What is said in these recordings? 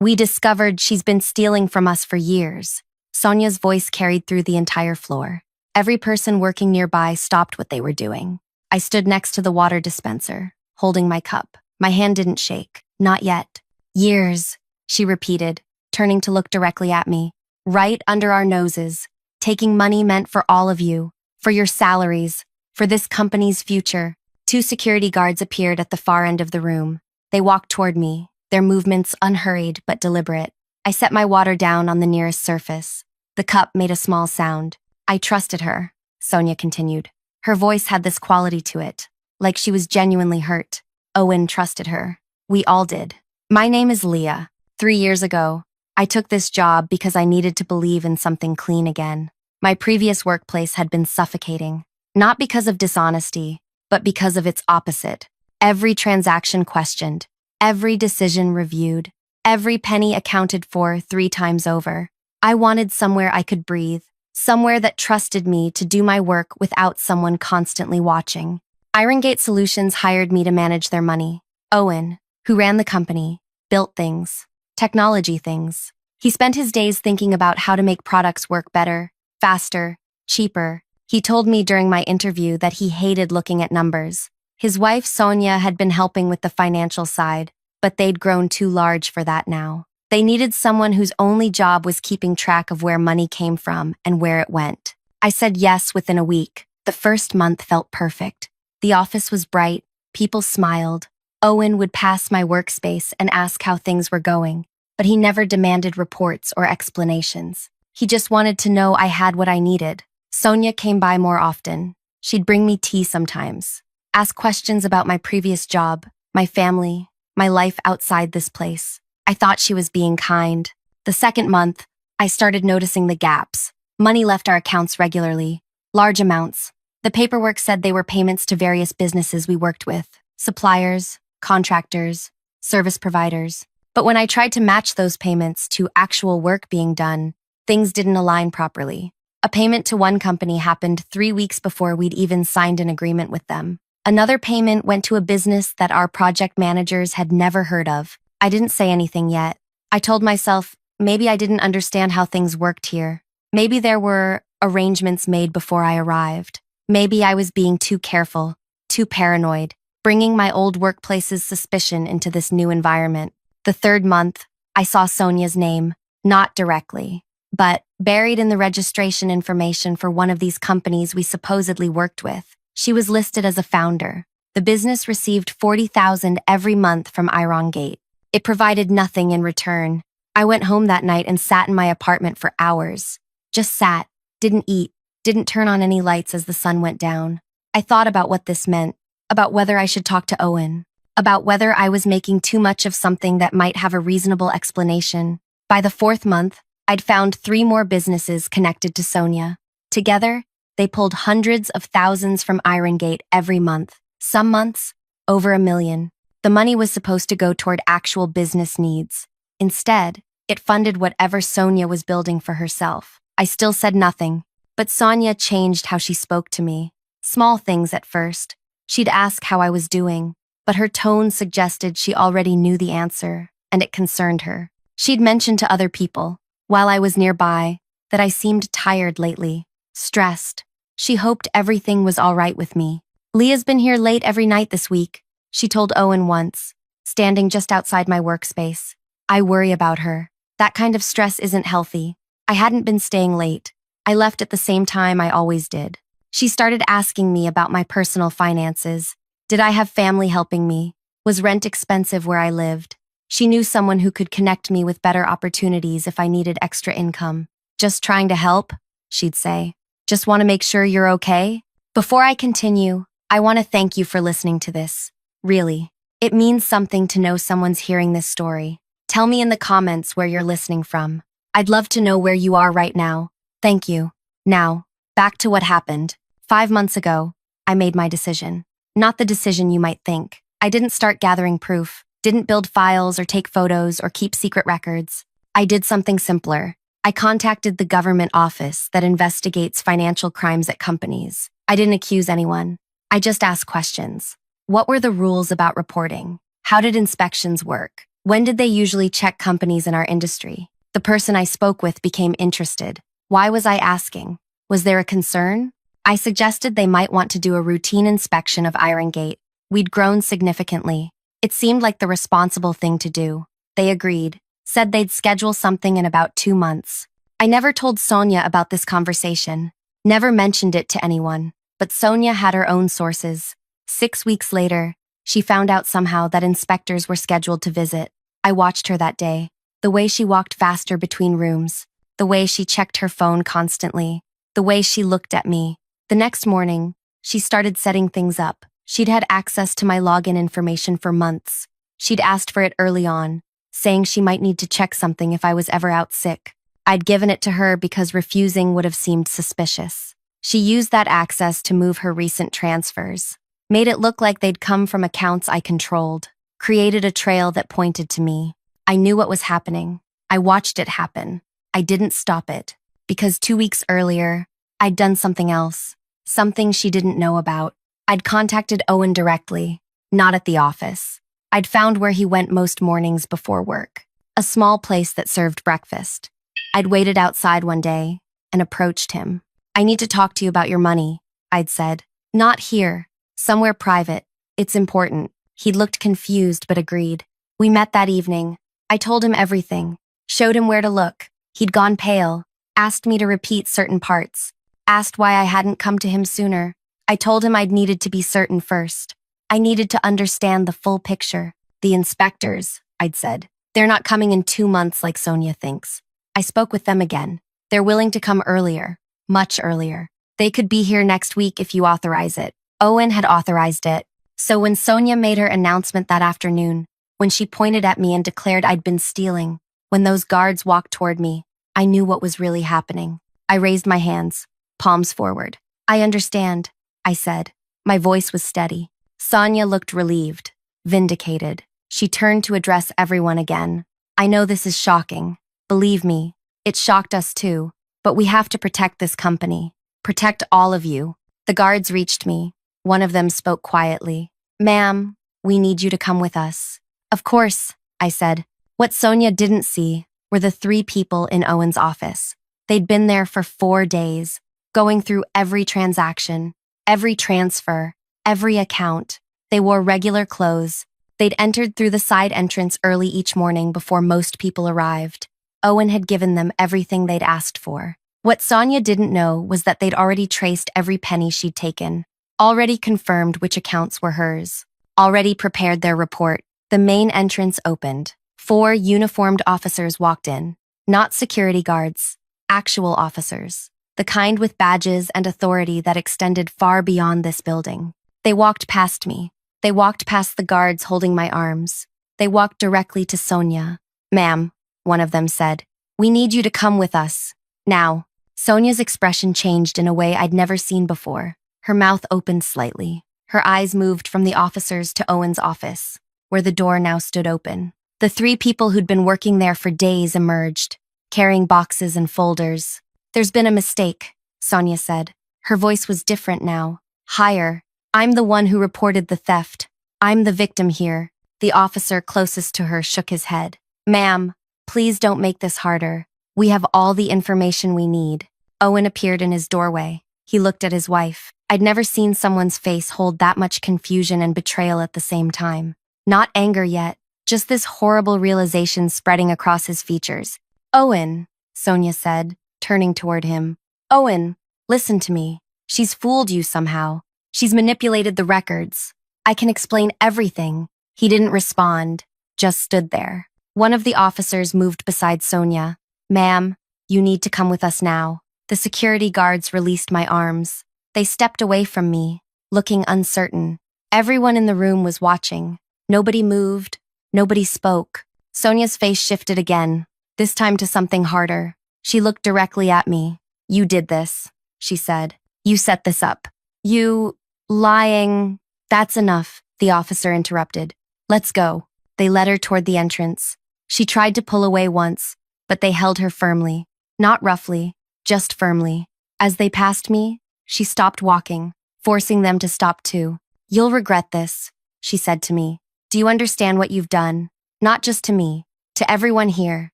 We discovered she's been stealing from us for years. Sonia's voice carried through the entire floor. Every person working nearby stopped what they were doing. I stood next to the water dispenser, holding my cup. My hand didn't shake. Not yet. Years, she repeated, turning to look directly at me. Right under our noses. Taking money meant for all of you. For your salaries. For this company's future. 2 security guards appeared at the far end of the room. They walked toward me, their movements unhurried but deliberate. I set my water down on the nearest surface. The cup made a small sound. I trusted her, Sonia continued. Her voice had this quality to it, like she was genuinely hurt. Owen trusted her. We all did. My name is Leah. 3 years ago, I took this job because I needed to believe in something clean again. My previous workplace had been suffocating, not because of dishonesty, but because of its opposite. Every transaction questioned, every decision reviewed, every penny accounted for 3 times over. I wanted somewhere I could breathe, somewhere that trusted me to do my work without someone constantly watching. Irongate Solutions hired me to manage their money. Owen, who ran the company, built things, technology things. He spent his days thinking about how to make products work better, faster, cheaper. He told me during my interview that he hated looking at numbers. His wife, Sonia, had been helping with the financial side, but they'd grown too large for that now. They needed someone whose only job was keeping track of where money came from and where it went. I said yes within a week. The first month felt perfect. The office was bright, people smiled. Owen would pass my workspace and ask how things were going, but he never demanded reports or explanations. He just wanted to know I had what I needed. Sonia came by more often. She'd bring me tea sometimes, ask questions about my previous job, my family, my life outside this place. I thought she was being kind. The second month, I started noticing the gaps. Money left our accounts regularly, large amounts. The paperwork said they were payments to various businesses we worked with, suppliers, contractors, service providers. But when I tried to match those payments to actual work being done, things didn't align properly. A payment to one company happened 3 weeks before we'd even signed an agreement with them. Another payment went to a business that our project managers had never heard of. I didn't say anything yet. I told myself, maybe I didn't understand how things worked here. Maybe there were arrangements made before I arrived. Maybe I was being too careful, too paranoid, bringing my old workplace's suspicion into this new environment. The third month, I saw Sonia's name, not directly, but buried in the registration information for one of these companies we supposedly worked with. She was listed as a founder. The business received $40,000 every month from Irongate. It provided nothing in return. I went home that night and sat in my apartment for hours. Just sat, didn't eat, didn't turn on any lights as the sun went down. I thought about what this meant, about whether I should talk to Owen, about whether I was making too much of something that might have a reasonable explanation. By the 4th month, I'd found 3 more businesses connected to Sonia. Together, they pulled hundreds of thousands from Irongate every month. Some months, over $1 million. The money was supposed to go toward actual business needs. Instead, it funded whatever Sonia was building for herself. I still said nothing, but Sonia changed how she spoke to me. Small things at first. She'd ask how I was doing, but her tone suggested she already knew the answer, and it concerned her. She'd mentioned to other people, while I was nearby, that I seemed tired lately, stressed. She hoped everything was all right with me. Leah's been here late every night this week, she told Owen once, standing just outside my workspace. I worry about her. That kind of stress isn't healthy. I hadn't been staying late. I left at the same time I always did. She started asking me about my personal finances. Did I have family helping me? Was rent expensive where I lived? She knew someone who could connect me with better opportunities if I needed extra income. Just trying to help, she'd say. Just want to make sure you're okay? Before I continue, I want to thank you for listening to this. Really, it means something to know someone's hearing this story. Tell me in the comments where you're listening from. I'd love to know where you are right now. Thank you. Now, back to what happened. 5 months ago, I made my decision. Not the decision you might think. I didn't start gathering proof, didn't build files or take photos or keep secret records. I did something simpler. I contacted the government office that investigates financial crimes at companies. I didn't accuse anyone. I just asked questions. What were the rules about reporting? How did inspections work? When did they usually check companies in our industry? The person I spoke with became interested. Why was I asking? Was there a concern? I suggested they might want to do a routine inspection of Iron Gate. We'd grown significantly. It seemed like the responsible thing to do. They agreed, said they'd schedule something in about 2 months. I never told Sonia about this conversation, never mentioned it to anyone, but Sonia had her own sources. 6 weeks later, she found out somehow that inspectors were scheduled to visit. I watched her that day, the way she walked faster between rooms, the way she checked her phone constantly, the way she looked at me. The next morning, she started setting things up. She'd had access to my login information for months. She'd asked for it early on, saying she might need to check something if I was ever out sick. I'd given it to her because refusing would have seemed suspicious. She used that access to move her recent transfers, made it look like they'd come from accounts I controlled, created a trail that pointed to me. I knew what was happening. I watched it happen. I didn't stop it, because 2 weeks earlier, I'd done something else, something she didn't know about. I'd contacted Owen directly, not at the office. I'd found where he went most mornings before work, a small place that served breakfast. I'd waited outside one day and approached him. I need to talk to you about your money, I'd said. Not here, somewhere private. It's important. He looked confused but agreed. We met that evening. I told him everything, showed him where to look. He'd gone pale, asked me to repeat certain parts, asked why I hadn't come to him sooner. I told him I'd needed to be certain first. I needed to understand the full picture. The inspectors, I'd said. They're not coming in 2 months like Sonia thinks. I spoke with them again. They're willing to come earlier, much earlier. They could be here next week if you authorize it. Owen had authorized it. So when Sonia made her announcement that afternoon, when she pointed at me and declared I'd been stealing, when those guards walked toward me, I knew what was really happening. I raised my hands, palms forward. I understand, I said. My voice was steady. Sonia looked relieved, vindicated. She turned to address everyone again. I know this is shocking. Believe me, it shocked us too, but we have to protect this company. Protect all of you. The guards reached me. One of them spoke quietly. Ma'am, we need you to come with us. Of course, I said. What Sonia didn't see were the 3 people in Owen's office. They'd been there for 4 days, going through every transaction, every transfer, every account. They wore regular clothes. They'd entered through the side entrance early each morning before most people arrived. Owen had given them everything they'd asked for. What Sonia didn't know was that they'd already traced every penny she'd taken, already confirmed which accounts were hers, already prepared their report. The main entrance opened. 4 uniformed officers walked in, not security guards, actual officers, the kind with badges and authority that extended far beyond this building. They walked past me. They walked past the guards holding my arms. They walked directly to Sonia. Ma'am, one of them said, we need you to come with us. Now. Sonia's expression changed in a way I'd never seen before. Her mouth opened slightly. Her eyes moved from the officers to Owen's office, where the door now stood open. The 3 people who'd been working there for days emerged, carrying boxes and folders. There's been a mistake, Sonia said. Her voice was different now, higher. I'm the one who reported the theft. I'm the victim here. The officer closest to her shook his head. Ma'am, please don't make this harder. We have all the information we need. Owen appeared in his doorway. He looked at his wife. I'd never seen someone's face hold that much confusion and betrayal at the same time. Not anger yet, just this horrible realization spreading across his features. Owen, Sonia said, turning toward him. Owen, listen to me. She's fooled you somehow. She's manipulated the records. I can explain everything. He didn't respond, just stood there. One of the officers moved beside Sonia. Ma'am, you need to come with us now. The security guards released my arms. They stepped away from me, looking uncertain. Everyone in the room was watching. Nobody moved. Nobody spoke. Sonia's face shifted again, this time to something harder. She looked directly at me. You did this, she said. You set this up. You... lying... That's enough, the officer interrupted. Let's go. They led her toward the entrance. She tried to pull away once, but they held her firmly. Not roughly, just firmly. As they passed me, she stopped walking, forcing them to stop too. You'll regret this, she said to me. Do you understand what you've done? Not just to me, to everyone here.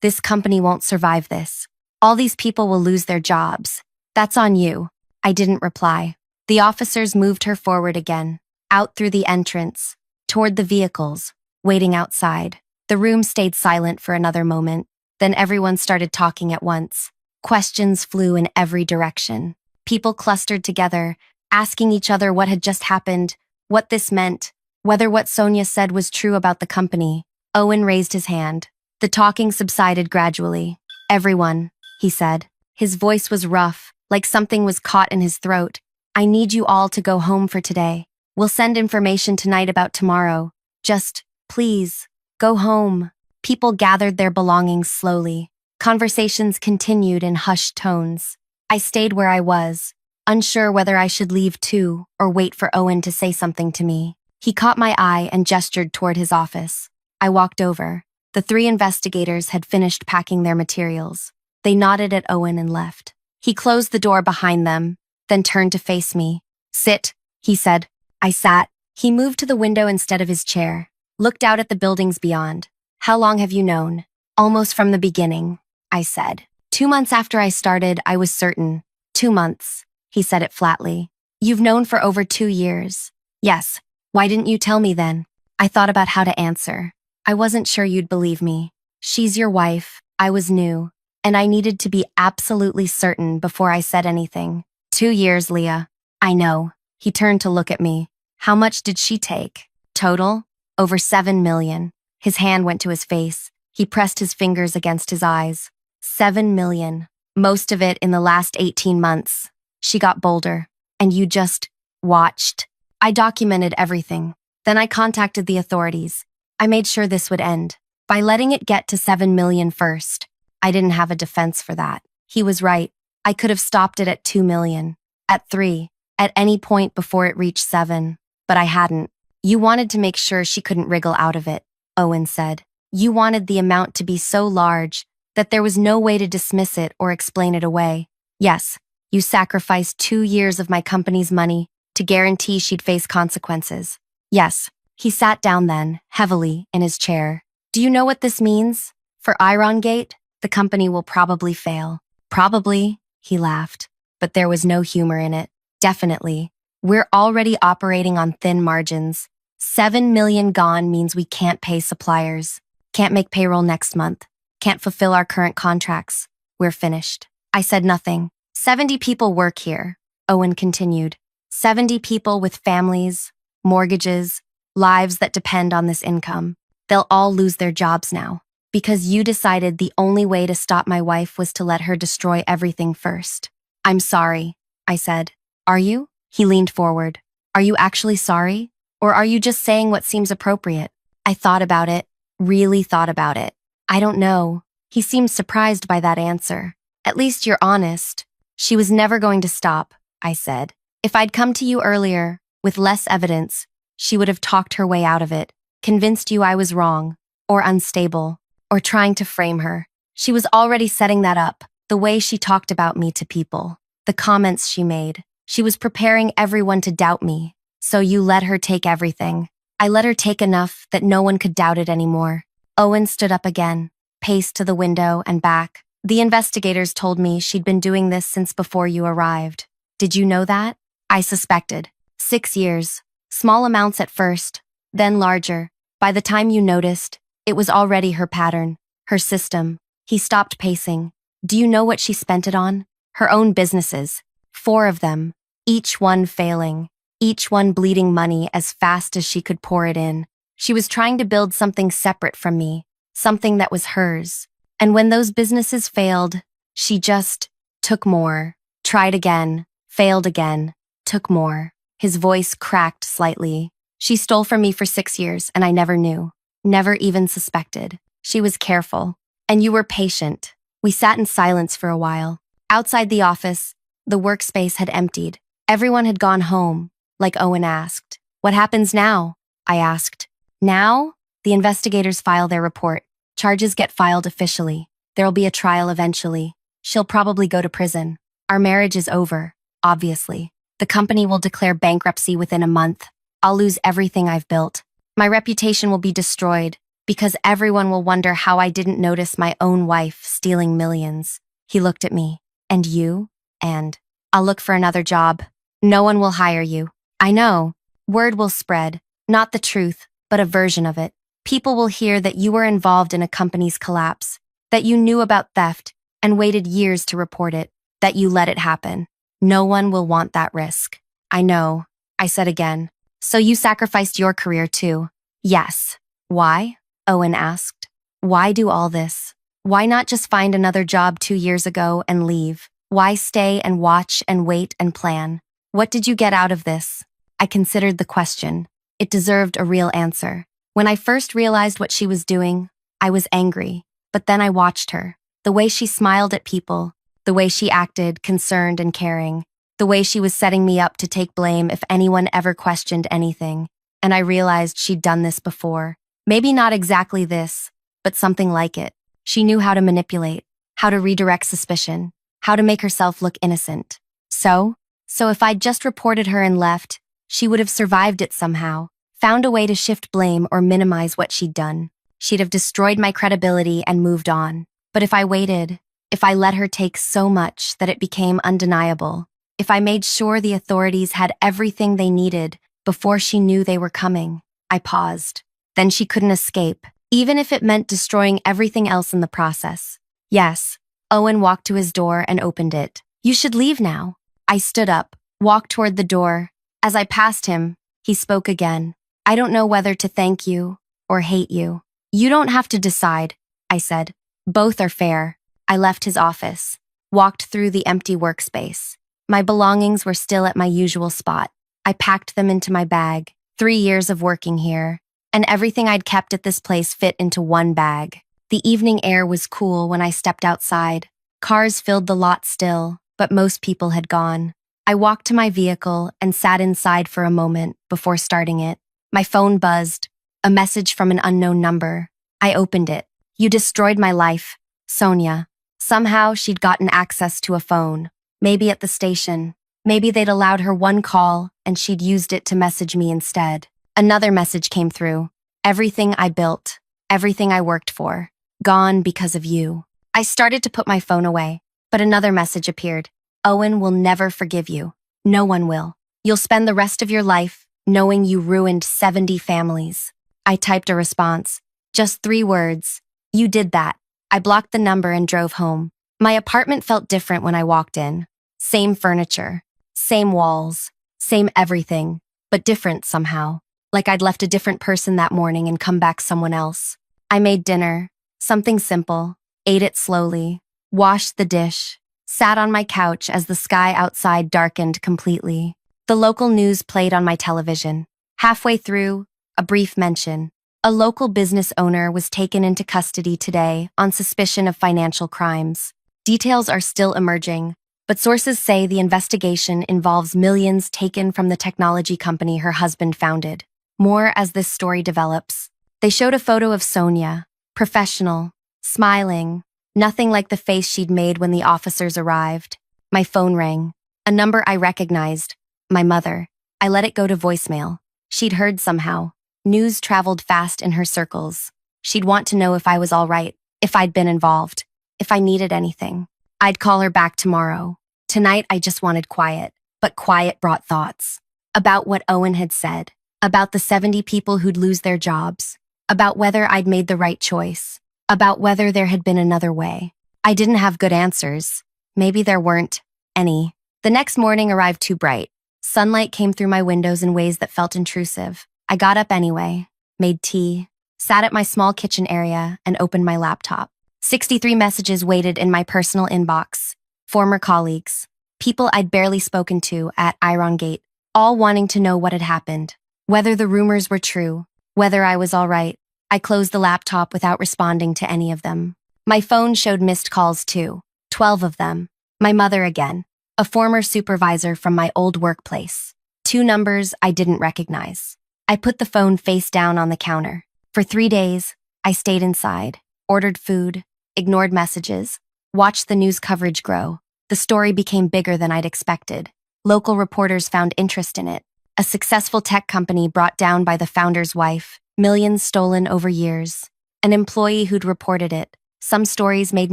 This company won't survive this. All these people will lose their jobs. That's on you. I didn't reply. The officers moved her forward again, out through the entrance, toward the vehicles, waiting outside. The room stayed silent for another moment. Then everyone started talking at once. Questions flew in every direction. People clustered together, asking each other what had just happened, what this meant, whether what Sonia said was true about the company. Owen raised his hand. The talking subsided gradually. Everyone, he said. His voice was rough, like something was caught in his throat. I need you all to go home for today. We'll send information tonight about tomorrow. Just, please, go home. People gathered their belongings slowly. Conversations continued in hushed tones. I stayed where I was, unsure whether I should leave too or wait for Owen to say something to me. He caught my eye and gestured toward his office. I walked over. The 3 investigators had finished packing their materials. They nodded at Owen and left. He closed the door behind them, then turned to face me. Sit, he said. I sat. He moved to the window instead of his chair, looked out at the buildings beyond. How long have you known? Almost from the beginning, I said. 2 months after I started, I was certain. 2 months, he said it flatly. You've known for over 2 years. Yes. Why didn't you tell me then? I thought about how to answer. I wasn't sure you'd believe me. She's your wife. I was new. And I needed to be absolutely certain before I said anything. 2 years, Leah. I know. He turned to look at me. How much did she take? Total? Over 7 million. His hand went to his face. He pressed his fingers against his eyes. 7 million. Most of it in the last 18 months. She got bolder. And you just watched. I documented everything. Then I contacted the authorities. I made sure this would end. By letting it get to 7 million first. I didn't have a defense for that. He was right. I could have stopped it at 2 million. At 3. At any point before it reached 7. But I hadn't. You wanted to make sure she couldn't wriggle out of it, Owen said. You wanted the amount to be so large that there was no way to dismiss it or explain it away. Yes, you sacrificed 2 years of my company's money to guarantee she'd face consequences. Yes. He sat down then, heavily, in his chair. Do you know what this means? For Irongate, the company will probably fail. Probably, he laughed. But there was no humor in it. Definitely. We're already operating on thin margins. 7 million gone means we can't pay suppliers. Can't make payroll next month. Can't fulfill our current contracts. We're finished. I said nothing. 70 people work here, Owen continued. 70 people with families, mortgages, lives that depend on this income. They'll all lose their jobs now. Because you decided the only way to stop my wife was to let her destroy everything first. I'm sorry, I said. Are you? He leaned forward. Are you actually sorry? Or are you just saying what seems appropriate? I thought about it, really thought about it. I don't know. He seemed surprised by that answer. At least you're honest. She was never going to stop, I said. If I'd come to you earlier, with less evidence, she would have talked her way out of it, convinced you I was wrong, or unstable, or trying to frame her. She was already setting that up, the way she talked about me to people, the comments she made. She was preparing everyone to doubt me. So you let her take everything. I let her take enough that no one could doubt it anymore. Owen stood up again, paced to the window and back. The investigators told me she'd been doing this since before you arrived. Did you know that? I suspected. 6 years. Small amounts at first, then larger. By the time you noticed, it was already her pattern, her system. He stopped pacing. Do you know what she spent it on? Her own businesses. 4 of them. Each one failing. Each one bleeding money as fast as she could pour it in. She was trying to build something separate from me, something that was hers. And when those businesses failed, she just took more, tried again, failed again, took more. His voice cracked slightly. She stole from me for 6 years, and I never knew, never even suspected. She was careful, and you were patient. We sat in silence for a while. Outside the office, the workspace had emptied. Everyone had gone home, like Owen asked. What happens now? I asked. Now? The investigators file their report. Charges get filed officially. There'll be a trial eventually. She'll probably go to prison. Our marriage is over, obviously. The company will declare bankruptcy within a month. I'll lose everything I've built. My reputation will be destroyed. Because everyone will wonder how I didn't notice my own wife stealing millions. He looked at me. And you? And I'll look for another job. No one will hire you. I know. Word will spread. Not the truth, but a version of it. People will hear that you were involved in a company's collapse, that you knew about theft and waited years to report it, that you let it happen. No one will want that risk. I know, I said again. So you sacrificed your career too? Yes. Why? Owen asked. Why do all this? Why not just find another job 2 years ago and leave? Why stay and watch and wait and plan? What did you get out of this? I considered the question. It deserved a real answer. When I first realized what she was doing, I was angry, but then I watched her. The way she smiled at people, the way she acted, concerned and caring, the way she was setting me up to take blame if anyone ever questioned anything. And I realized she'd done this before. Maybe not exactly this, but something like it. She knew how to manipulate, how to redirect suspicion, how to make herself look innocent. So if I'd just reported her and left, she would have survived it somehow, found a way to shift blame or minimize what she'd done. She'd have destroyed my credibility and moved on. But if I waited, if I let her take so much that it became undeniable, if I made sure the authorities had everything they needed before she knew they were coming, I paused. Then she couldn't escape, even if it meant destroying everything else in the process. Yes. Owen walked to his door and opened it. You should leave now. I stood up, walked toward the door. As I passed him, he spoke again. I don't know whether to thank you or hate you. You don't have to decide, I said. Both are fair. I left his office, walked through the empty workspace. My belongings were still at my usual spot. I packed them into my bag. 3 years of working here, and everything I'd kept at this place fit into one bag. The evening air was cool when I stepped outside. Cars filled the lot still, but most people had gone. I walked to my vehicle and sat inside for a moment before starting it. My phone buzzed, a message from an unknown number. I opened it. You destroyed my life, Sonia. Somehow she'd gotten access to a phone. Maybe at the station. Maybe they'd allowed her one call and she'd used it to message me instead. Another message came through. Everything I built, everything I worked for, gone because of you. I started to put my phone away, but another message appeared. Owen will never forgive you. No one will. You'll spend the rest of your life knowing you ruined 70 families. I typed a response. Just 3 words. You did that. I blocked the number and drove home. My apartment felt different when I walked in. Same furniture, same walls, same everything, but different somehow. Like I'd left a different person that morning and come back someone else. I made dinner, something simple, ate it slowly, washed the dish, sat on my couch as the sky outside darkened completely. The local news played on my television. Halfway through, a brief mention. A local business owner was taken into custody today on suspicion of financial crimes. Details are still emerging, but sources say the investigation involves millions taken from the technology company her husband founded. More as this story develops. They showed a photo of Sonia, professional, smiling, nothing like the face she'd made when the officers arrived. My phone rang. A number I recognized. My mother. I let it go to voicemail. She'd heard somehow. News traveled fast in her circles. She'd want to know if I was all right, if I'd been involved, if I needed anything. I'd call her back tomorrow. Tonight I just wanted quiet, but quiet brought thoughts. About what Owen had said. About the 70 people who'd lose their jobs. About whether I'd made the right choice. About whether there had been another way. I didn't have good answers. Maybe there weren't any. The next morning arrived too bright. Sunlight came through my windows in ways that felt intrusive. I got up anyway, made tea, sat at my small kitchen area, and opened my laptop. 63 messages waited in my personal inbox. Former colleagues, people I'd barely spoken to at Iron Gate, all wanting to know what had happened. Whether the rumors were true, whether I was all right. I closed the laptop without responding to any of them. My phone showed missed calls too, 12 of them. My mother again, a former supervisor from my old workplace. 2 numbers I didn't recognize. I put the phone face down on the counter. For 3 days, I stayed inside, ordered food, ignored messages, watched the news coverage grow. The story became bigger than I'd expected. Local reporters found interest in it. A successful tech company brought down by the founder's wife, millions stolen over years. an employee who'd reported it. Some stories made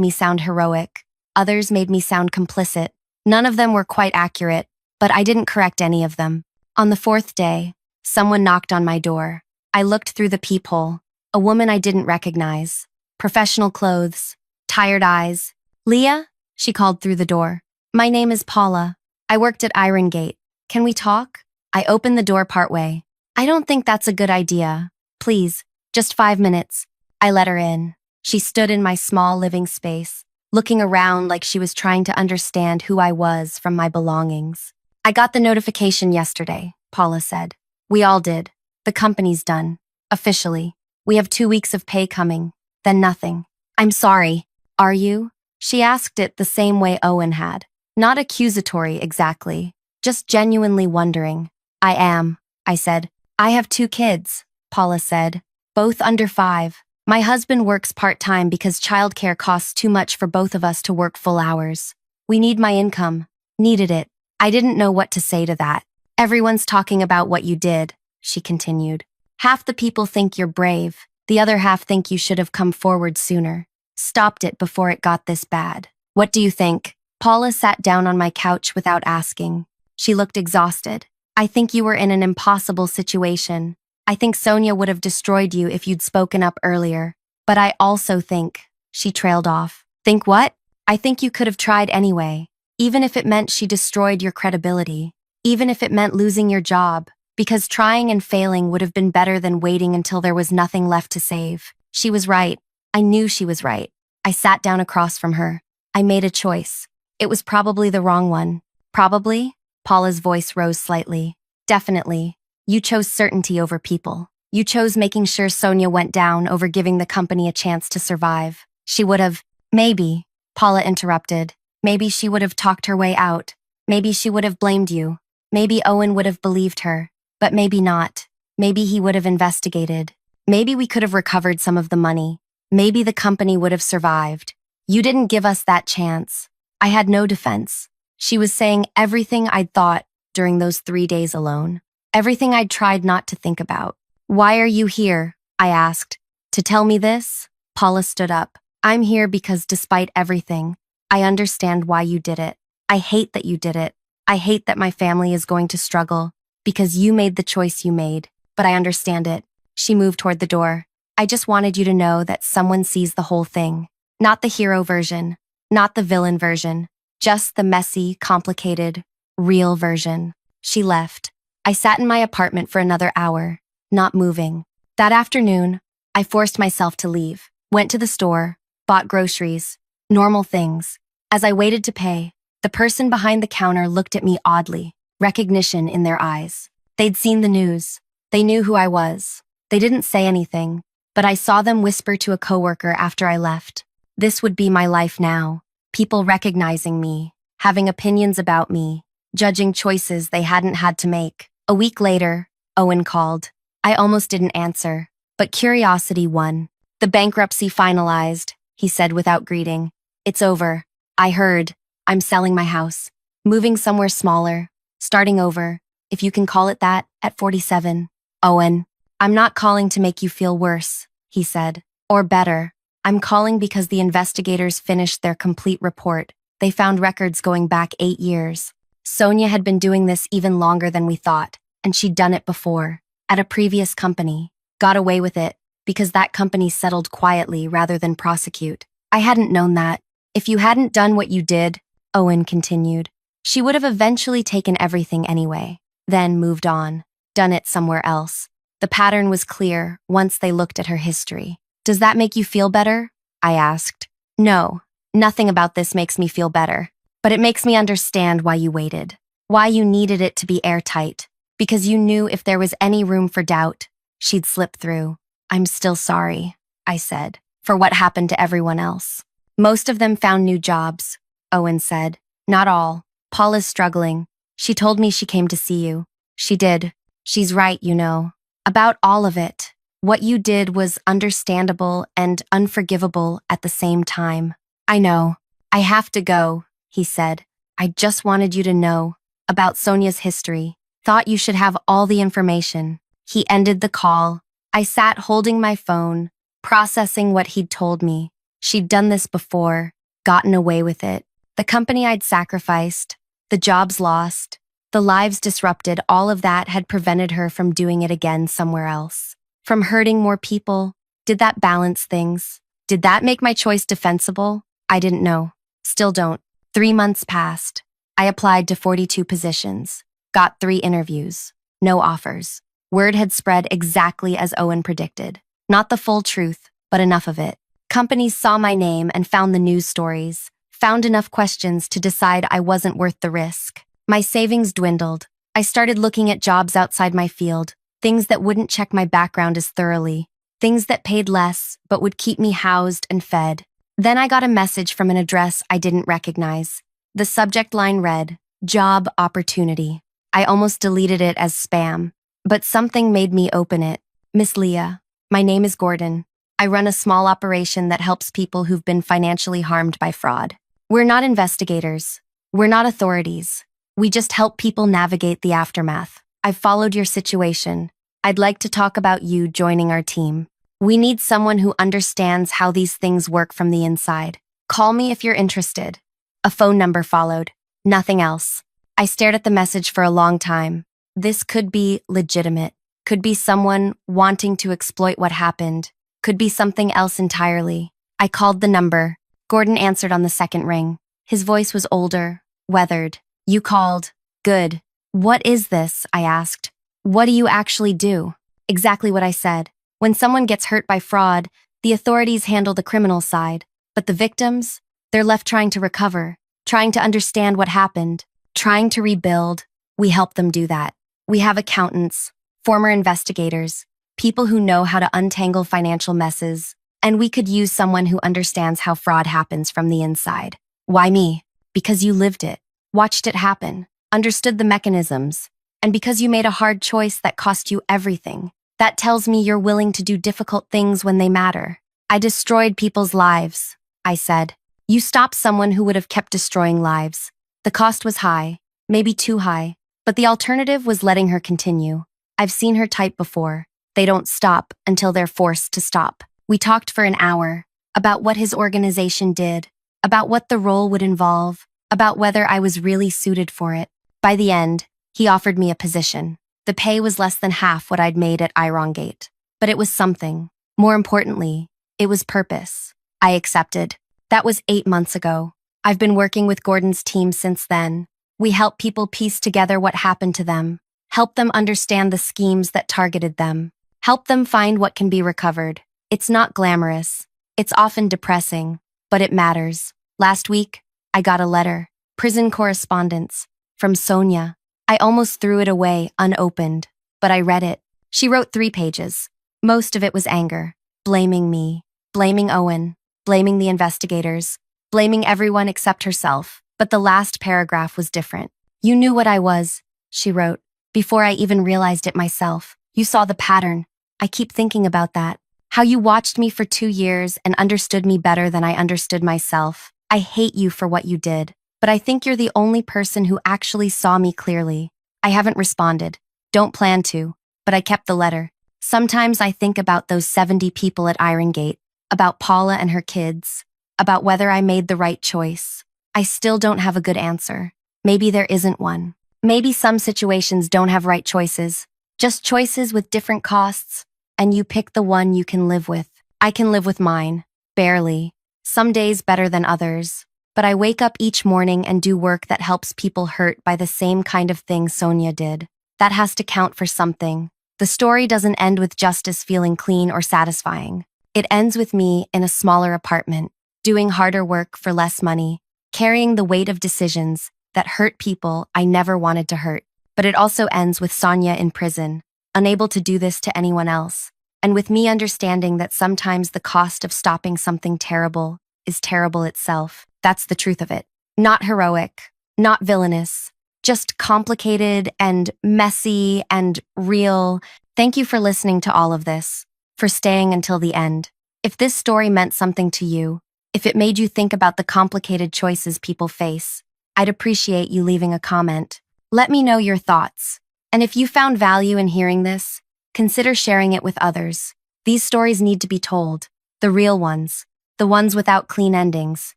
me sound heroic. Others made me sound complicit. None of them were quite accurate, but I didn't correct any of them. On the fourth day, someone knocked on my door. I looked through the peephole. A woman I didn't recognize. Professional clothes. Tired eyes. "Leah?" she called through the door. "My name is Paula. I worked at Iron Gate. Can we talk?" I opened the door partway. "I don't think that's a good idea. Please, just 5 minutes." I let her in. She stood in my small living space, looking around like she was trying to understand who I was from my belongings. "I got the notification yesterday," Paula said. "We all did. The company's done. Officially. We have 2 weeks of pay coming. Then nothing." "I'm sorry. Are you?" She asked it the same way Owen had. Not accusatory exactly, just genuinely wondering. "I am," I said. "I have 2 kids," Paula said, "both under 5. My husband works part-time because childcare costs too much for both of us to work full hours. We need my income. Needed it." I didn't know what to say to that. "Everyone's talking about what you did," she continued. "Half the people think you're brave. The other half think you should have come forward sooner. Stopped it before it got this bad. What do you think?" Paula sat down on my couch without asking. She looked exhausted. "I think you were in an impossible situation. I think Sonia would have destroyed you if you'd spoken up earlier. But I also think," she trailed off. "Think what?" "I think you could have tried anyway, even if it meant she destroyed your credibility, even if it meant losing your job, because trying and failing would have been better than waiting until there was nothing left to save." She was right. I knew she was right. I sat down across from her. I made a choice. It was probably the wrong one. "Probably?" Paula's voice rose slightly. "Definitely. You chose certainty over people. You chose making sure Sonia went down over giving the company a chance to survive. She would have—" "Maybe," Paula interrupted. "Maybe she would have talked her way out. Maybe she would have blamed you. Maybe Owen would have believed her. But maybe not. Maybe he would have investigated. Maybe we could have recovered some of the money. Maybe the company would have survived. You didn't give us that chance." I had no defense. She was saying everything I'd thought during those 3 days alone. Everything I'd tried not to think about. "Why are you here?" I asked. "To tell me this?" Paula stood up. "I'm here because despite everything, I understand why you did it. I hate that you did it. I hate that my family is going to struggle because you made the choice you made, but I understand it." She moved toward the door. "I just wanted you to know that someone sees the whole thing. Not the hero version, not the villain version, just the messy, complicated, real version." She left. I sat in my apartment for another hour, not moving. That afternoon, I forced myself to leave. Went to the store, bought groceries, normal things. As I waited to pay, the person behind the counter looked at me oddly, recognition in their eyes. They'd seen the news. They knew who I was. They didn't say anything, but I saw them whisper to a coworker after I left. This would be my life now. People recognizing me, having opinions about me, judging choices they hadn't had to make. A week later, Owen called. I almost didn't answer, but curiosity won. "The bankruptcy finalized," he said without greeting. "It's over. I heard. I'm selling my house. Moving somewhere smaller. Starting over, if you can call it that, at 47. "Owen, I'm not calling to make you feel worse," he said. "Or better. I'm calling because the investigators finished their complete report. They found records going back 8 years. Sonia had been doing this even longer than we thought, and she'd done it before, at a previous company. Got away with it, because that company settled quietly rather than prosecute. I hadn't known that. If you hadn't done what you did," Owen continued, "she would have eventually taken everything anyway, then moved on, done it somewhere else. The pattern was clear once they looked at her history." "Does that make you feel better?" I asked. "No, nothing about this makes me feel better. But it makes me understand why you waited. Why you needed it to be airtight. Because you knew if there was any room for doubt, she'd slip through." "I'm still sorry," I said, "for what happened to everyone else." "Most of them found new jobs," Owen said. "Not all. Paula's struggling. She told me she came to see you." "She did. She's right, you know. About all of it. What you did was understandable and unforgivable at the same time." "I know. I have to go," he said. "I just wanted you to know about Sonia's history. Thought you should have all the information." He ended the call. I sat holding my phone, processing what he'd told me. She'd done this before, gotten away with it. The company I'd sacrificed, the jobs lost, the lives disrupted, all of that had prevented her from doing it again somewhere else. From hurting more people. Did that balance things? Did that make my choice defensible? I didn't know. Still don't. 3 months passed. I applied to 42 positions. Got 3 interviews. No offers. Word had spread exactly as Owen predicted. Not the full truth, but enough of it. Companies saw my name and found the news stories. Found enough questions to decide I wasn't worth the risk. My savings dwindled. I started looking at jobs outside my field, things that wouldn't check my background as thoroughly, things that paid less but would keep me housed and fed. Then I got a message from an address I didn't recognize. The subject line read, "Job opportunity." I almost deleted it as spam, but something made me open it. "Miss Leah, my name is Gordon. I run a small operation that helps people who've been financially harmed by fraud. We're not investigators. We're not authorities. We just help people navigate the aftermath. I've followed your situation. I'd like to talk about you joining our team. We need someone who understands how these things work from the inside. Call me if you're interested." A phone number followed. Nothing else. I stared at the message for a long time. This could be legitimate. Could be someone wanting to exploit what happened. Could be something else entirely. I called the number. Gordon answered on the second ring. His voice was older, weathered. "You called. Good. What is this?" I asked. "What do you actually do?" Exactly what I said. When someone gets hurt by fraud, the authorities handle the criminal side. But the victims? They're left trying to recover, trying to understand what happened, trying to rebuild. We help them do that. We have accountants, former investigators, people who know how to untangle financial messes, and we could use someone who understands how fraud happens from the inside. Why me? Because you lived it, watched it happen, understood the mechanisms, and because you made a hard choice that cost you everything. That tells me you're willing to do difficult things when they matter. "I destroyed people's lives," I said. "You stopped someone who would have kept destroying lives. The cost was high, maybe too high, but the alternative was letting her continue. I've seen her type before. They don't stop until they're forced to stop." We talked for an hour about what his organization did, about what the role would involve, about whether I was really suited for it. By the end, he offered me a position. The pay was less than half what I'd made at Irongate, but it was something. More importantly, it was purpose. I accepted. That was 8 months ago. I've been working with Gordon's team since then. We help people piece together what happened to them, help them understand the schemes that targeted them, help them find what can be recovered. It's not glamorous. It's often depressing, but it matters. Last week, I got a letter, prison correspondence, from Sonia. I almost threw it away unopened, but I read it. She wrote 3 pages. Most of it was anger, blaming me, blaming Owen, blaming the investigators, blaming everyone except herself. But the last paragraph was different. "You knew what I was," she wrote, "before I even realized it myself. You saw the pattern. I keep thinking about that. How you watched me for 2 years and understood me better than I understood myself. I hate you for what you did, but I think you're the only person who actually saw me clearly. I haven't responded. Don't plan to, but I kept the letter. Sometimes I think about those 70 people at Irongate, about Paula and her kids, about whether I made the right choice. I still don't have a good answer. Maybe there isn't one. Maybe some situations don't have right choices, just choices with different costs, and you pick the one you can live with. I can live with mine, barely. Some days better than others. But I wake up each morning and do work that helps people hurt by the same kind of thing Sonia did. That has to count for something. The story doesn't end with justice feeling clean or satisfying. It ends with me in a smaller apartment, doing harder work for less money, carrying the weight of decisions that hurt people I never wanted to hurt. But it also ends with Sonia in prison, unable to do this to anyone else, and with me understanding that sometimes the cost of stopping something terrible is terrible itself. That's the truth of it. Not heroic, not villainous, just complicated and messy and real. Thank you for listening to all of this, for staying until the end. If this story meant something to you, if it made you think about the complicated choices people face, I'd appreciate you leaving a comment. Let me know your thoughts. And if you found value in hearing this, consider sharing it with others. These stories need to be told. The real ones. The ones without clean endings.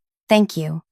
Thank you.